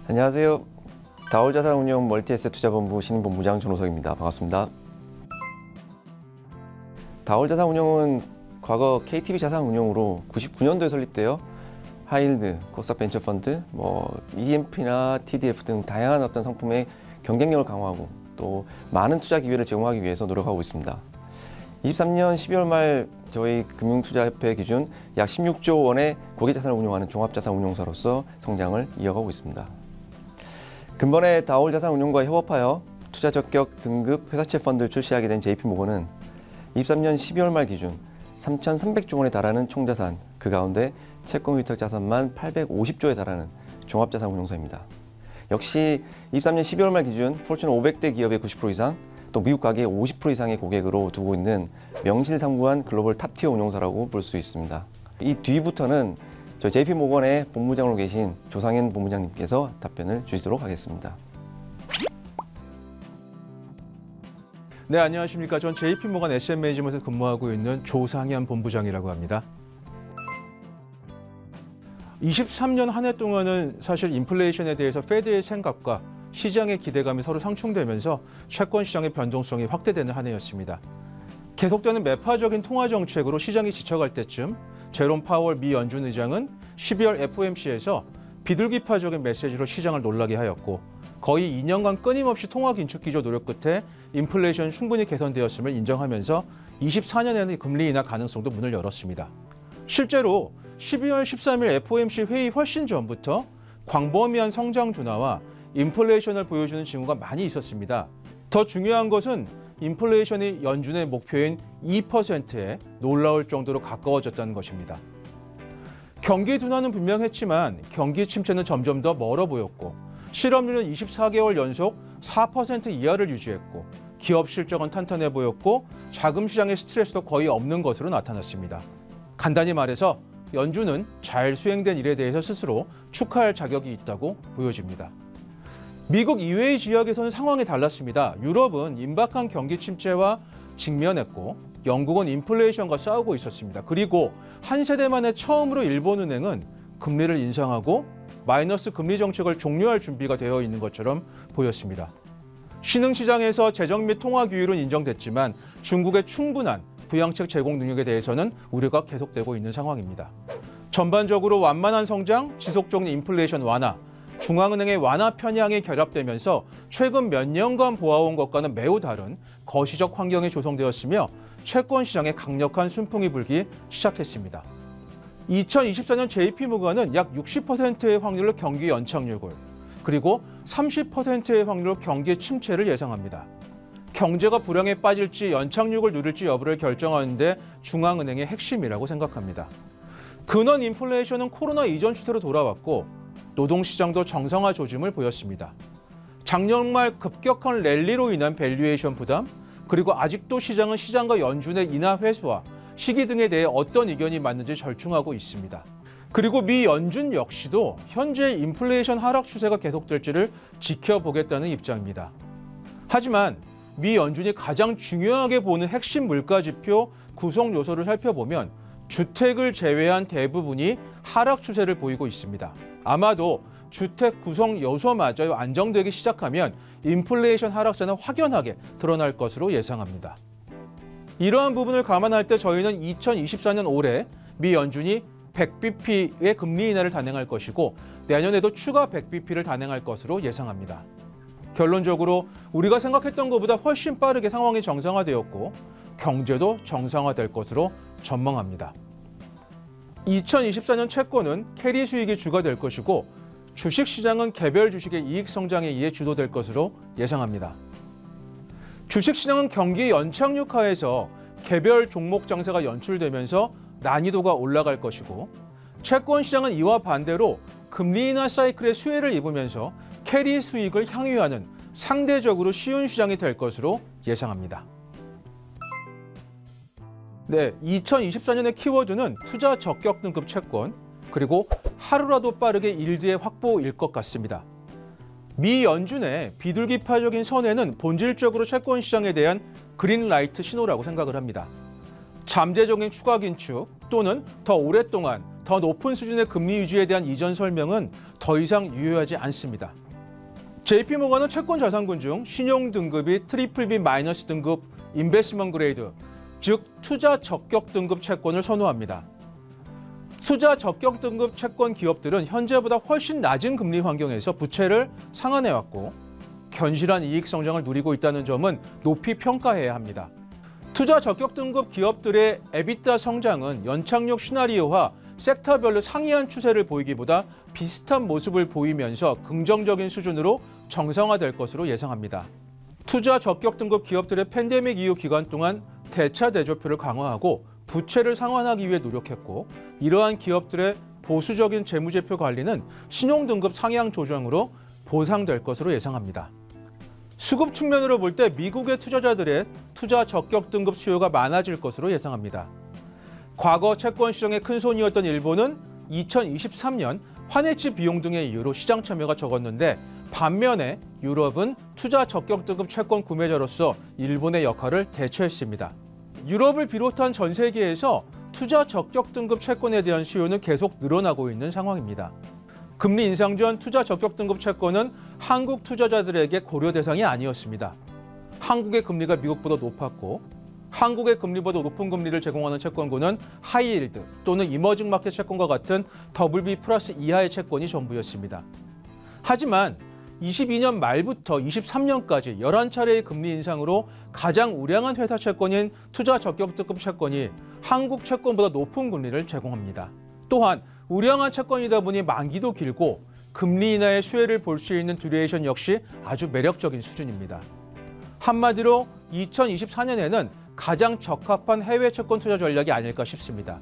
안녕하세요. 다올자산운용 멀티에셋 투자본부 신임본부장 전호석입니다. 반갑습니다. 다올자산운용은 과거 KTB 자산운용으로 99년도에 설립되어 하이힐드, 코스닥 벤처펀드, EMP나 TDF 등 다양한 어떤 상품의 경쟁력을 강화하고 또 많은 투자 기회를 제공하기 위해서 노력하고 있습니다. 23년 12월 말 저희 금융투자협회 기준 약 16조 원의 고객자산을 운용하는 종합자산운용사로서 성장을 이어가고 있습니다. 근본에 다올자산운용과 협업하여 투자적격 등급 회사채 펀드를 출시하게 된 JP모건은 23년 12월 말 기준 3,300조 원에 달하는 총자산, 그 가운데 채권 위탁자산만 850조에 달하는 종합자산운용사입니다. 역시 23년 12월 말 기준 포춘 500대 기업의 90% 이상, 또 미국 가계의 50% 이상의 고객으로 두고 있는 명실상부한 글로벌 탑티어 운용사라고 볼 수 있습니다. 이 뒤부터는 저희 JP모건의 본부장으로 계신 조상현 본부장님께서 답변을 주시도록 하겠습니다. 네, 안녕하십니까. 전 JP모건 SM 매니지먼트에서 근무하고 있는 조상현 본부장이라고 합니다. 23년 한 해 동안은 사실 인플레이션에 대해서 페드의 생각과 시장의 기대감이 서로 상충되면서 채권 시장의 변동성이 확대되는 한 해였습니다. 계속되는 매파적인 통화 정책으로 시장이 지쳐갈 때쯤 제롬 파월 미 연준 의장은 12월 FOMC에서 비둘기파적인 메시지로 시장을 놀라게 하였고 거의 2년간 끊임없이 통화 긴축 기조 노력 끝에 인플레이션 충분히 개선되었음을 인정하면서 24년에는 금리 인하 가능성도 문을 열었습니다. 실제로 12월 13일 FOMC 회의 훨씬 전부터 광범위한 성장 둔화와 인플레이션을 보여주는 징후가 많이 있었습니다. 더 중요한 것은 인플레이션이 연준의 목표인 2%에 놀라울 정도로 가까워졌다는 것입니다. 경기 둔화는 분명했지만 경기 침체는 점점 더 멀어 보였고 실업률은 24개월 연속 4% 이하를 유지했고 기업 실적은 탄탄해 보였고 자금 시장의 스트레스도 거의 없는 것으로 나타났습니다. 간단히 말해서 연준은 잘 수행된 일에 대해서 스스로 축하할 자격이 있다고 보여집니다. 미국 이외의 지역에서는 상황이 달랐습니다. 유럽은 임박한 경기 침체와 직면했고 영국은 인플레이션과 싸우고 있었습니다. 그리고 한 세대 만에 처음으로 일본은행은 금리를 인상하고 마이너스 금리 정책을 종료할 준비가 되어 있는 것처럼 보였습니다. 신흥시장에서 재정 및 통화 규율은 인정됐지만 중국의 충분한 부양책 제공 능력에 대해서는 우려가 계속되고 있는 상황입니다. 전반적으로 완만한 성장, 지속적인 인플레이션 완화, 중앙은행의 완화 편향이 결합되면서 최근 몇 년간 보아온 것과는 매우 다른 거시적 환경이 조성되었으며 채권 시장에 강력한 순풍이 불기 시작했습니다. 2024년 JP모건은 약 60%의 확률로 경기 연착륙을 그리고 30%의 확률로 경기 침체를 예상합니다. 경제가 불황에 빠질지 연착륙을 누릴지 여부를 결정하는 데 중앙은행의 핵심이라고 생각합니다. 근원 인플레이션은 코로나 이전 추세로 돌아왔고 노동시장도 정상화 조짐을 보였습니다. 작년 말 급격한 랠리로 인한 밸류에이션 부담, 그리고 아직도 시장은 시장과 연준의 인하 회수와 시기 등에 대해 어떤 의견이 맞는지 절충하고 있습니다. 그리고 미 연준 역시도 현재 인플레이션 하락 추세가 계속될지를 지켜보겠다는 입장입니다. 하지만 미 연준이 가장 중요하게 보는 핵심 물가지표 구성 요소를 살펴보면 주택을 제외한 대부분이 하락 추세를 보이고 있습니다. 아마도 주택 구성 요소마저 안정되기 시작하면 인플레이션 하락세는 확연하게 드러날 것으로 예상합니다. 이러한 부분을 감안할 때 저희는 2024년 올해 미 연준이 100bp의 금리 인하를 단행할 것이고 내년에도 추가 100bp를 단행할 것으로 예상합니다. 결론적으로 우리가 생각했던 것보다 훨씬 빠르게 상황이 정상화되었고 경제도 정상화될 것으로 전망합니다. 2024년 채권은 캐리 수익이 주가 될 것이고 주식시장은 개별 주식의 이익 성장에 의해 주도될 것으로 예상합니다. 주식시장은 경기 연착륙하에서 개별 종목 장세가 연출되면서 난이도가 올라갈 것이고 채권 시장은 이와 반대로 금리 인하 사이클의 수혜를 입으면서 캐리 수익을 향유하는 상대적으로 쉬운 시장이 될 것으로 예상합니다. 네, 2024년의 키워드는 투자 적격 등급 채권, 그리고 하루라도 빠르게 일지의 확보일 것 같습니다. 미 연준의 비둘기파적인 선회는 본질적으로 채권 시장에 대한 그린라이트 신호라고 생각을 합니다. 잠재적인 추가 긴축 또는 더 오랫동안 더 더 높은 수준의 금리 유지에 대한 이전 설명은 더 이상 유효하지 않습니다. JP모건은 채권 자산군 중 신용 등급이 BBB- 등급 인베스트먼트 그레이드, 즉 투자 적격 등급 채권을 선호합니다. 투자 적격 등급 채권 기업들은 현재보다 훨씬 낮은 금리 환경에서 부채를 상환해왔고 견실한 이익 성장을 누리고 있다는 점은 높이 평가해야 합니다. 투자 적격 등급 기업들의 EBITDA 성장은 연착륙 시나리오와 섹터별로 상이한 추세를 보이기보다 비슷한 모습을 보이면서 긍정적인 수준으로 정상화될 것으로 예상합니다. 투자 적격 등급 기업들의 팬데믹 이후 기간 동안 대차 대조표를 강화하고 부채를 상환하기 위해 노력했고 이러한 기업들의 보수적인 재무제표 관리는 신용등급 상향 조정으로 보상될 것으로 예상합니다. 수급 측면으로 볼 때 미국의 투자자들의 투자 적격 등급 수요가 많아질 것으로 예상합니다. 과거 채권 시장의 큰손이었던 일본은 2023년 환해지 비용 등의 이유로 시장 참여가 적었는데 반면에 유럽은 투자 적격 등급 채권 구매자로서 일본의 역할을 대체했습니다. 유럽을 비롯한 전 세계에서 투자 적격 등급 채권에 대한 수요는 계속 늘어나고 있는 상황입니다. 금리 인상 전 투자 적격 등급 채권은 한국 투자자들에게 고려 대상이 아니었습니다. 한국의 금리가 미국보다 높았고 한국의 금리보다 높은 금리를 제공하는 채권군은 하이힐드 또는 이머징 마켓 채권과 같은 BB+ 이하의 채권이 전부였습니다. 하지만 22년 말부터 23년까지 11차례의 금리 인상으로 가장 우량한 회사 채권인 투자 적격 등급 채권이 한국 채권보다 높은 금리를 제공합니다. 또한 우량한 채권이다 보니 만기도 길고 금리 인하의 수혜를 볼 수 있는 듀레이션 역시 아주 매력적인 수준입니다. 한마디로 2024년에는 가장 적합한 해외 채권 투자 전략이 아닐까 싶습니다.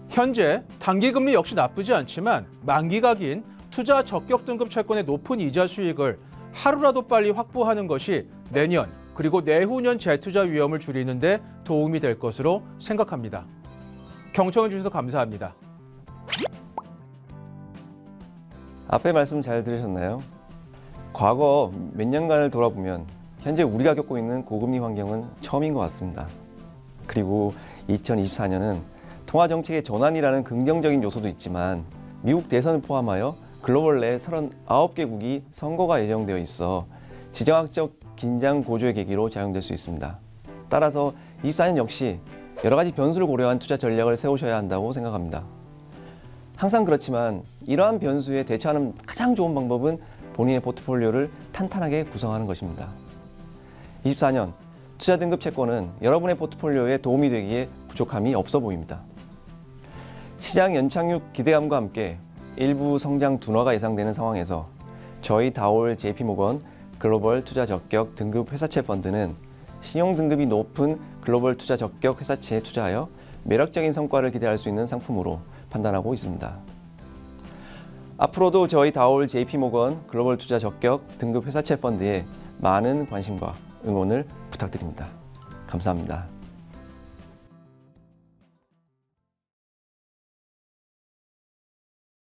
현재 단기금리 역시 나쁘지 않지만 만기가 긴 투자 적격 등급 채권의 높은 이자 수익을 하루라도 빨리 확보하는 것이 내년 그리고 내후년 재투자 위험을 줄이는 데 도움이 될 것으로 생각합니다. 경청해 주셔서 감사합니다. 앞에 말씀 잘 들으셨나요? 과거 몇 년간을 돌아보면 현재 우리가 겪고 있는 고금리 환경은 처음인 것 같습니다. 그리고 2024년은 통화정책의 전환이라는 긍정적인 요소도 있지만 미국 대선을 포함하여 글로벌 내 39개국이 선거가 예정되어 있어 지정학적 긴장 고조의 계기로 작용될 수 있습니다. 따라서 24년 역시 여러 가지 변수를 고려한 투자 전략을 세우셔야 한다고 생각합니다. 항상 그렇지만 이러한 변수에 대처하는 가장 좋은 방법은 본인의 포트폴리오를 탄탄하게 구성하는 것입니다. 24년 투자 등급 채권은 여러분의 포트폴리오에 도움이 되기에 부족함이 없어 보입니다. 시장 연착륙 기대감과 함께 일부 성장 둔화가 예상되는 상황에서 저희 다올 JP모건 글로벌 투자 적격 등급 회사채 펀드는 신용 등급이 높은 글로벌 투자 적격 회사채에 투자하여 매력적인 성과를 기대할 수 있는 상품으로 판단하고 있습니다. 앞으로도 저희 다올 JP모건 글로벌 투자 적격 등급 회사채 펀드에 많은 관심과 응원을 부탁드립니다. 감사합니다.